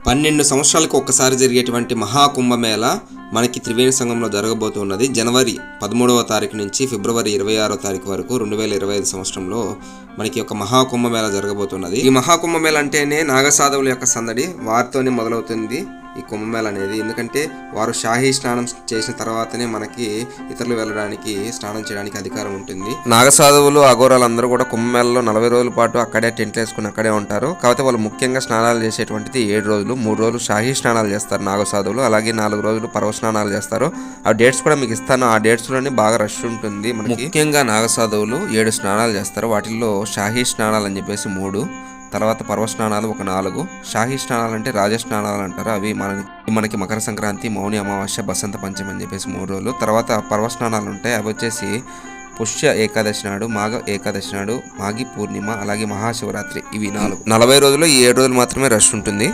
12 సంవత్సరాలకు ఒక్కసారి జరిగేటువంటి మహాకుంభమేళ మనకి త్రివేణి సంఘంలో జరగబోతున్నది. జనవరి 13వ తారీఖు నుంచి ఫిబ్రవరి 26వ తారీఖు వరకు 2025 సంవత్సరంలో మనకి ఒక మహాకుంభమేళ జరగబోతున్నది. ఈ మహాకుంభమేళ అంటేనే నాగసాధువుల యొక్క సందడి, వారితోనే మొదలవుతుంది ఈ కుంభమేళ అనేది. ఎందుకంటే వారు షాహీ స్నానం చేసిన తర్వాతనే మనకి ఇతరులు వెళ్ళడానికి, స్నానం చేయడానికి అధికారం ఉంటుంది. నాగసాధువులు, అఘోరాలు అందరూ కూడా కుంభమేళలో 40 రోజుల పాటు అక్కడే టెంట్లు వేసుకుని అక్కడే ఉంటారు. కాకపోతే వాళ్ళు ముఖ్యంగా స్నానాలు చేసేటువంటిది 7 రోజులు. 3 రోజులు షాహీ స్నానాలు చేస్తారు నాగసాధువులు, అలాగే 4 రోజులు పర్వ స్నానాలు చేస్తారు. ఆ డేట్స్ కూడా మీకు ఇస్తాను. ఆ డేట్స్లోనే బాగా రష్ ఉంటుంది. మనకి ముఖ్యంగా నాగసాధువులు 7 స్నానాలు చేస్తారు. వాటిల్లో షాహీ స్నానాలు అని చెప్పేసి 3, తర్వాత పర్వ స్నానాలు ఒక 4. షాహీ స్నానాలు అంటే రాజస్నానాలు అంటారు. అవి మనకి మకర సంక్రాంతి, మౌని అమావాస్య, బసంత పంచమి అని చెప్పేసి 3 రోజులు. తర్వాత పర్వ స్నానాలు ఉంటాయి. అవి వచ్చేసి పుష్య ఏకాదశి నాడు, మాఘ ఏకాదశి నాడు, మాఘి పూర్ణిమ, అలాగే మహాశివరాత్రి. ఇవి 40 రోజులు. ఈ 7 రోజులు మాత్రమే రష్ ఉంటుంది.